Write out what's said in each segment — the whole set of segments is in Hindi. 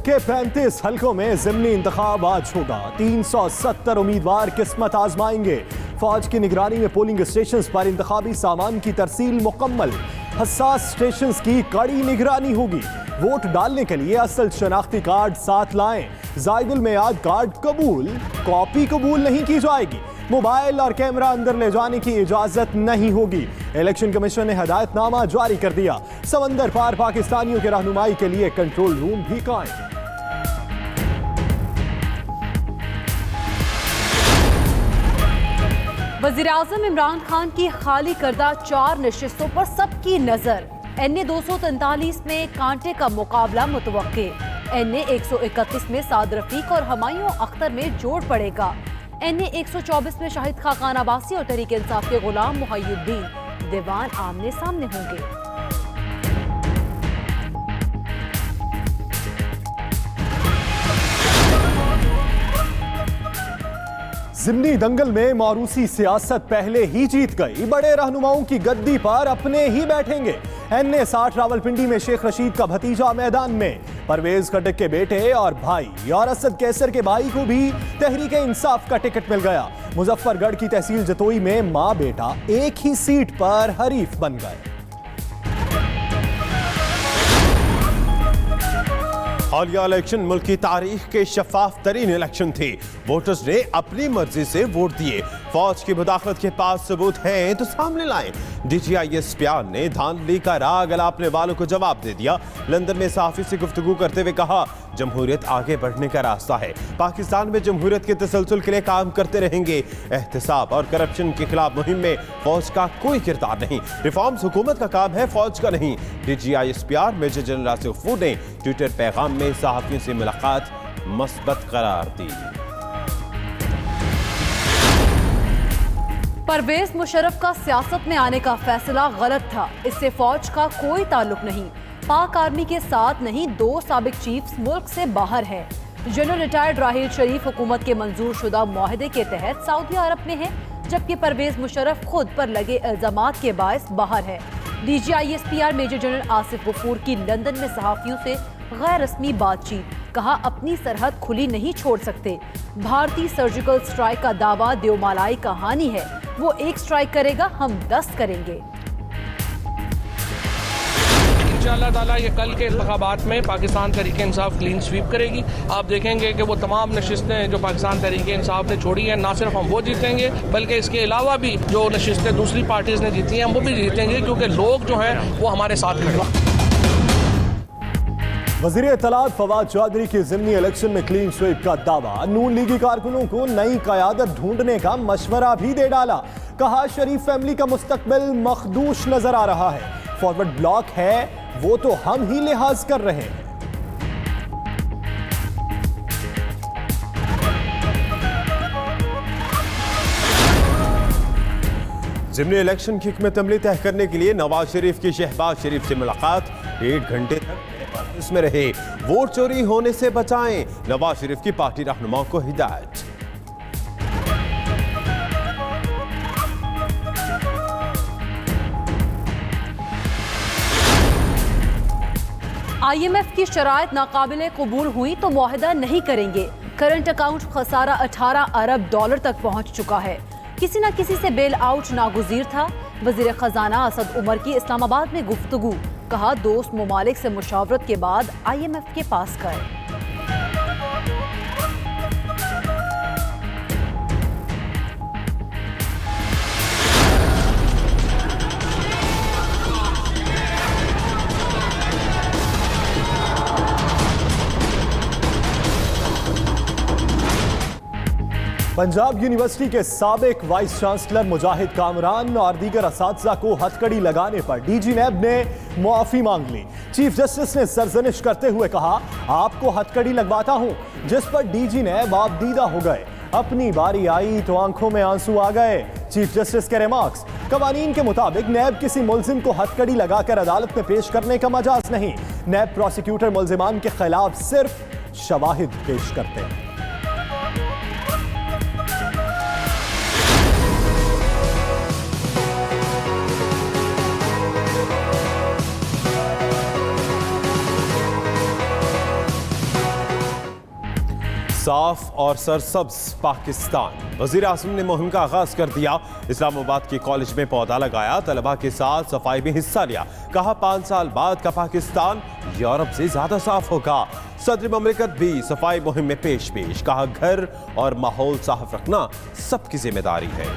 के 35 हलकों में ज़िमनी इंतखाब आज होगा। 370 उम्मीदवार किस्मत आजमाएंगे। फौज की निगरानी में पोलिंग स्टेशंस पर इंतखाबी सामान की तरसील मुकम्मल। हसास स्टेशंस की कड़ी निगरानी होगी। वोट डालने के लिए असल शनाख्ती कार्ड साथ लाएं। जायदुल मियाद कार्ड कबूल, कॉपी कबूल नहीं की जाएगी। मोबाइल और कैमरा अंदर ले जाने की इजाजत नहीं होगी। इलेक्शन कमीशन ने हदायतनामा जारी कर दिया। समंदर पार पाकिस्तानियों की रहनुमाई के लिए कंट्रोल रूम भी कायम। वज़ीर-ए-आज़म इमरान खान की खाली करदा 4 नशिस्तों पर सबकी नजर। NA 243 में कांटे का मुकाबला मुतवक्के। NA 131 में साद रफीक और हमायूं अख्तर में जोड़ पड़ेगा। NA 124 में शाहिद खाकान अब्बासी और तहरीक इंसाफ के गुलाम मुहय्युद्दीन दीवान आमने सामने होंगे। ज़िमनी दंगल में मौरूसी सियासत पहले ही जीत गई। बड़े रहनुमाओं की गद्दी पर अपने ही बैठेंगे। NA 60 रावलपिंडी में शेख रशीद का भतीजा मैदान में। परवेज खटक के बेटे और भाई और असद कैसर के भाई को भी तहरीक इंसाफ का टिकट मिल गया। मुजफ्फरगढ़ की तहसील जतोई में मां बेटा एक ही सीट पर हरीफ बन गए। हालिया इलेक्शन मुल्क की तारीख के शफाफ तरीन इलेक्शन थे। वोटर्स ने अपनी मर्जी से वोट दिए। फौज की मुदाखलत के पास सबूत हैं तो सामने लाएं। DGIS प्यार ने धांधली का राग अलापने वालों को जवाब दे दिया। लंदन में सहाफी से गुफ्तगू करते हुए कहा, जमहूरियत आगे बढ़ने का रास्ता है। पाकिस्तान में जमहूरियत के तसलसल के लिए काम करते रहेंगे। एहतसाब और करप्शन के खिलाफ मुहिम में फौज का कोई किरदार नहीं। रिफॉर्म्स हुकूमत का काम है, फौज का नहीं। DGIS प्यार मेजर जनरल आसिफ फूड ने ट्विटर पैगाम में सहाफियों से मुलाकात मस्बत करार दी। परवेज मुशर्रफ का सियासत में आने का फैसला गलत था। इससे फौज का कोई ताल्लुक नहीं। पाक आर्मी के साथ नहीं, 2 साबिक चीफ्स मुल्क से बाहर है। जनरल रिटायर्ड राहिल शरीफ हुकूमत के मंजूर शुदा मुआहदे के तहत सऊदी अरब में है, जबकि परवेज मुशर्रफ खुद पर लगे इल्जामात के बायस बाहर है। DGIS PR major general Asif Ghafoor की लंदन में सहाफियों से गैर रस्मी बातचीत। कहा, अपनी सरहद खुली नहीं छोड़ सकते। भारतीय सर्जिकल स्ट्राइक का दावा देवमालाई कहानी है। वो 1 स्ट्राइक करेगा, हम 10 करेंगे। इंशाअल्लाह ताला ये कल के इंतखाबात में पाकिस्तान तहरीक इंसाफ क्लीन स्वीप करेगी। आप देखेंगे कि वो तमाम नशिस्तें जो पाकिस्तान तहरीक इंसाफ ने छोड़ी हैं, ना सिर्फ हम वो जीतेंगे बल्कि इसके अलावा भी जो नशिस्तें दूसरी पार्टीज ने जीती हैं वो भी जीतेंगे, क्योंकि लोग जो हैं वो हमारे साथ खड़े हैं। वज़ीर इत्तलात फवाद चौधरी की ज़िमनी इलेक्शन में क्लीन स्वीप का दावा। नून लीगी कारकुनों को नई क़यादत ढूंढने का मशवरा भी दे डाला। कहा, शरीफ फैमिली का मुस्तकबिल मखदूश नजर आ रहा है। फॉरवर्ड ब्लॉक है वो तो हम ही लिहाज कर रहे हैं। ज़िमनी इलेक्शन की हिकमत अमली तय करने के लिए नवाज शरीफ की शहबाज शरीफ से मुलाकात। 1 घंटे तक ऑफिस में रहे। वोट चोरी होने से बचाएं, नवाज शरीफ की पार्टी रहनुमाओं को हिदायत। IMF की शराइत नाकाबिले कबूल हुई तो मुआहदा नहीं करेंगे। करंट अकाउंट खसारा 18 अरब डॉलर तक पहुंच चुका है। किसी न किसी से बेल आउट नागुज़ीर था। वज़ीर खजाना असद उमर की इस्लामाबाद में गुफ्तगू। कहा, दोस्त ममालिक से मुशावरत के बाद IMF के पास गए। पंजाब यूनिवर्सिटी के साबिक वाइस चांसलर मुजाहिद कामरान और दीगर असातिज़ा को हथकड़ी लगाने पर DG नैब ने मुआफ़ी मांग ली। चीफ जस्टिस ने सरजनिश करते हुए कहा, आपको हथकड़ी लगवाता हूं, जिस पर DG नैब आपदीदा हो गए। अपनी बारी आई तो आंखों में आंसू आ गए। चीफ जस्टिस के रिमार्क्स, कवानीन के मुताबिक नैब किसी मुल्जिम को हथकड़ी लगाकर अदालत में पेश करने का मजाज नहीं। नैब प्रोसिक्यूटर मुल्जिमान के खिलाफ सिर्फ शवाहिद पेश करते हैं। साफ और सरसब्ज पाकिस्तान। वजीर आज़म ने मुहिम का आगाज कर दिया। इस्लामाबाद के कॉलेज में पौधा लगाया, तलबा के साथ सफाई में हिस्सा लिया। कहा 5 साल बाद का पाकिस्तान यूरोप से ज्यादा साफ होगा। सदर ममलिकत भी सफाई मुहिम में पेश। कहा घर और माहौल साफ रखना सबकी जिम्मेदारी है।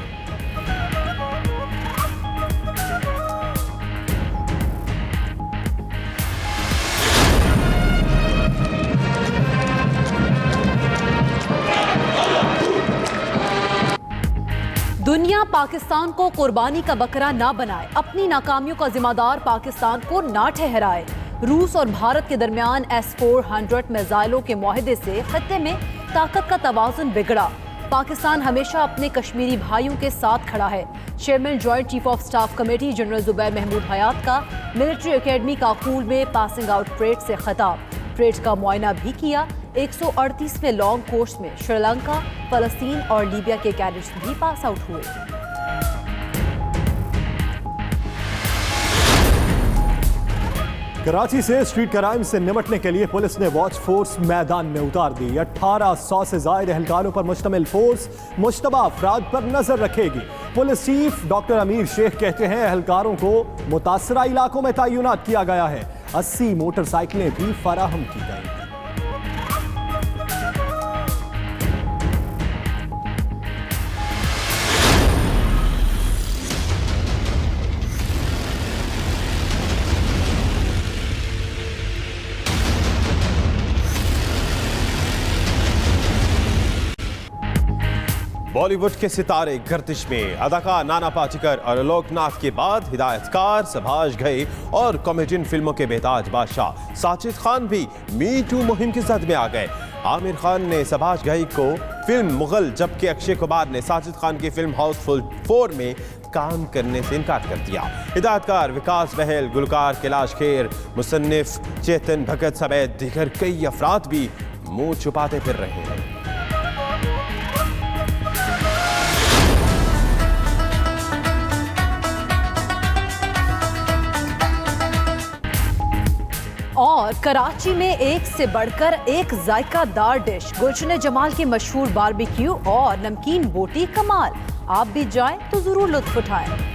दुनिया पाकिस्तान को कुर्बानी का बकरा ना बनाए, अपनी नाकामियों का जिम्मेदार पाकिस्तान को ना ठहराए। रूस और भारत के दरमियान S-400 मिसाइलों के मुआहदे से खत्ते में ताकत का तवाज़ुन बिगड़ा। पाकिस्तान हमेशा अपने कश्मीरी भाइयों के साथ खड़ा है। Chairman joint chief of staff committee general Zubair Mahmood Hayat का मिलिट्री एकेडमी काकूल में पासिंग आउट परेड से खिताब। परेड का मुआयना भी किया। 138वें लॉन्ग कोर्स में श्रीलंका, फलस्तीन और लीबिया के कैडेट्स भी पास आउट हुए। कराची से स्ट्रीट क्राइम से निपटने के लिए पुलिस ने वॉच फोर्स मैदान में उतार दी। 1800 से ज्यादा एहलकारों पर मुश्तमिल फोर्स मुश्तबा अफराद पर नजर रखेगी। पुलिस चीफ डॉक्टर अमीर शेख कहते हैं एहलकारों को मुतासरा इलाकों में तैनात किया गया है। 80 मोटरसाइकिलें भी फराहम की गई। बॉलीवुड के सितारे गर्दिश में। अदाकार नाना पाटेकर और आलोकनाथ के बाद हिदायतकार सभाष घई और कॉमेडियन फिल्मों के बेताज बादशाह साजिद खान भी मी टू मुहिम की जद में आ गए। आमिर खान ने सभाष घई को फिल्म मुगल, जबकि अक्षय कुमार ने साजिद खान की फिल्म हाउसफुल 4 में काम करने से इनकार कर दिया। हिदायतकार विकास बहल, गुलकार कैलाश खेर, मुसन्निफ चेतन भगत समेत दीगर कई अफराद भी मुंह छुपाते फिर रहे हैं। और कराची में एक से बढ़कर एक जायकादार डिश, गुलशन जमाल की मशहूर बारबेक्यू और नमकीन बोटी कमाल। आप भी जाएं तो जरूर लुत्फ उठाएं।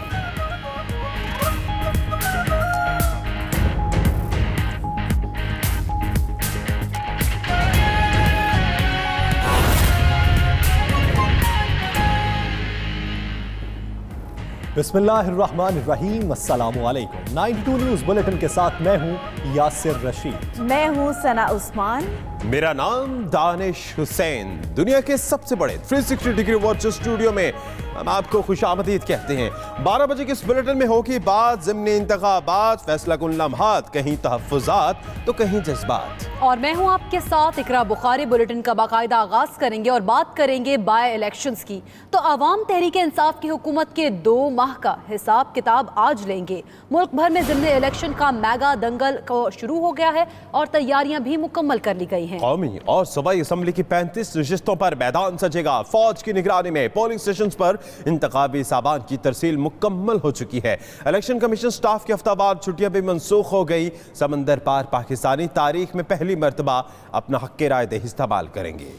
बिस्मिल्लाहिर्रहमानिर्रहीम, अस्सलामुअलैकुम। 92 न्यूज़ बुलेटिन के साथ मैं हूं यासिर रशीद। मैं हूं सना उस्मान। मेरा नाम दानिश हुसैन। दुनिया के सबसे बड़े 360 डिग्री वॉच स्टूडियो में हम आपको खुशामदीद कहते हैं। 12 बजे के इस बुलेटिन में होगी बात ज़िमनी इंतखाबात, फैसला कुन लम्हात, कहीं तहफ़्फ़ुज़ात तो कहीं जज्बात। और मैं हूं आपके साथ इकरा बुखारी। बुलेटिन का बाकायदा आगाज करेंगे और बात करेंगे बाय इलेक्शंस की। तो अवाम तहरीक इंसाफ की हुकूमत के 2 माह का हिसाब किताब आज लेंगे। मुल्क भर में ज़िमनी इलेक्शन का मेगा दंगल शुरू हो गया है और तैयारियां भी मुकम्मल कर ली गई हैं। कौमी और सूबाई असम्बली की 35 नशिस्तों पर मैदान सजेगा। फौज की निगरानी में पोलिंग स्टेशन पर इंतखाबी सामान की तरसील मुकम्मल हो चुकी है। इलेक्शन कमीशन स्टाफ की हफ्तावार छुट्टियां भी मनसूख हो गई। समंदर पार पाकिस्तानी तारीख में पहली मर्तबा अपना हक राय दे इस्तेमाल करेंगे।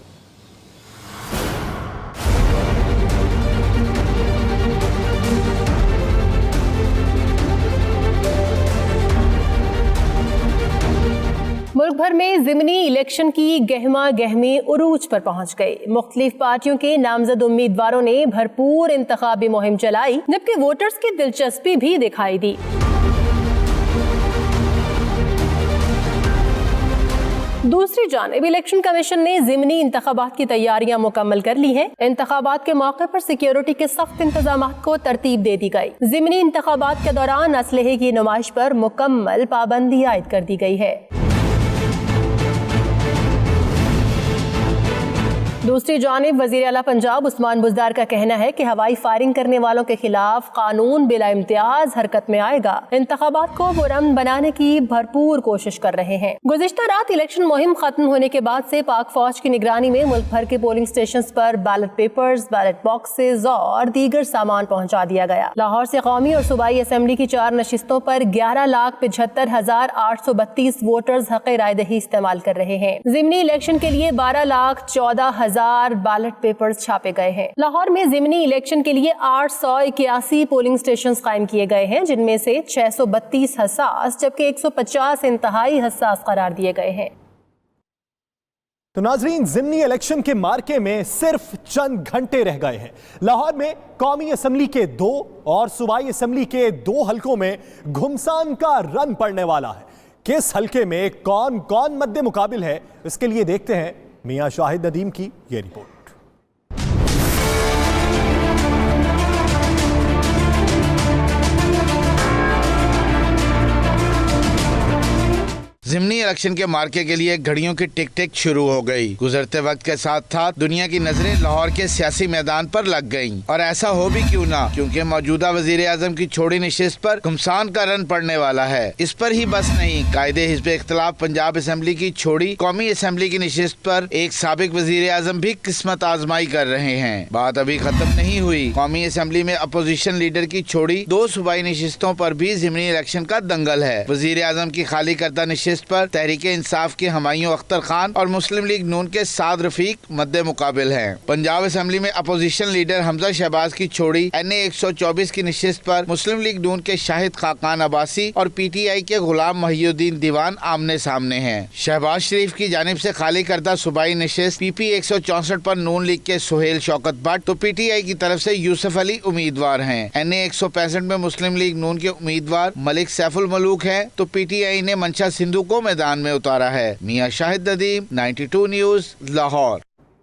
मुल्क भर में ज़िमनी इलेक्शन की गहमा गहमी उरूज पर पहुंच गई। मुख्तलिफ पार्टियों के नामजद उम्मीदवारों ने भरपूर इंतखाबी मुहिम चलाई, जबकि वोटर्स की दिलचस्पी भी दिखाई दी। दूसरी जानिब इलेक्शन कमीशन ने ज़िमनी इंतखाबात की तैयारियां मुकम्मल कर ली हैं। इंतखाबात के मौके पर सिक्योरिटी के सख्त इंतजाम को तरतीब दे दी गई। ज़िमनी इंतखाबात के दौरान असलहे की नुमाइश पर मुकम्मल पाबंदी आयद कर दी गई है। दूसरी जानिब वजीर आला पंजाब उस्मान बुज़दार का कहना है कि हवाई फायरिंग करने वालों के खिलाफ कानून बिला इम्तियाज हरकत में आएगा। इंतखाबात को पुरअमन बनाने की भरपूर कोशिश कर रहे हैं। गुज़िश्ता रात इलेक्शन मुहिम खत्म होने के बाद से पाक फौज की निगरानी में मुल्क भर के पोलिंग स्टेशन पर बैलेट पेपर्स, बैलेट बॉक्सेस और दीगर सामान पहुँचा दिया गया। लाहौर से कौमी और सूबाई असेंबली की 4 नशिस्तों पर 11,75,832 वोटर्स हक़ रायदही इस्तेमाल कर रहे हैं। ज़िमनी इलेक्शन के लिए 12,14,000 बैलेट पेपर्स छापे गए हैं। लाहौर में ज़िमनी इलेक्शन के लिए 881 पोलिंग स्टेशन कायम किए गए हैं, जिनमें से 632 हसास जबकि 150 इंतहाई हसास करार दिए गए हैं। तो नाजरीन, ज़िमनी इलेक्शन के मार्के में सिर्फ चंद घंटे रह गए हैं। लाहौर में कौमी असेंबली के 2 और सूबाई असेंबली के 2 हलकों में घुमसान का रन पड़ने वाला है। किस हलके में कौन कौन मद्दे मुकाबिल है, इसके लिए देखते हैं मियां शाहिद नदीम की ये रिपोर्ट। ज़िमनी इलेक्शन के मार्के के लिए घड़ियों की टिक टिक शुरू हो गई। गुजरते वक्त के साथ साथ दुनिया की नजरें लाहौर के सियासी मैदान पर लग गईं। और ऐसा हो भी क्यों ना, क्योंकि मौजूदा वजीर आजम की छोड़ी नशिस्त पर घुमसान का रन पड़ने वाला है। इस पर ही बस नहीं, कायदे हिज़्ब इख्तिलाफ पंजाब असेंबली की छोड़ी कौमी असेंबली की नशिस्त पर एक साबिक वजीर आजम भी किस्मत आजमाई कर रहे हैं। बात अभी खत्म नहीं हुई। कौमी असेंबली में अपोजिशन लीडर की छोड़ी 2 सूबाई नशिस्तों पर भी ज़िमनी इलेक्शन का दंगल है। वजीर आजम की खाली करदा नशिस्त पर तहरीके इंसाफ के हुमायूं अख्तर खान और मुस्लिम लीग नून के साद रफीक मद्दे मुकाबिल हैं। पंजाब असेंबली में अपोजिशन लीडर हमजा शहबाज की छोड़ी NA 124 की नशिस्त पर मुस्लिम लीग नून के शाहिद खाकान अब्बासी और PTI के गुलाम मोहिउद्दीन दीवान आमने सामने हैं। शहबाज शरीफ की जानिब से खाली करदा सूबाई नशिस्त PP 164 पर नून लीग के सुहेल शौकत भट्ट तो PTI की तरफ से यूसुफ अली उम्मीदवार हैं। NA 165 में मुस्लिम लीग नून के उम्मीदवार मलिक सैफुल मलूक है तो PTI ने मंशा सिंधु को मैदान में उतारा है। मियां शाहिद नदीम, 92 न्यूज़, लाहौर।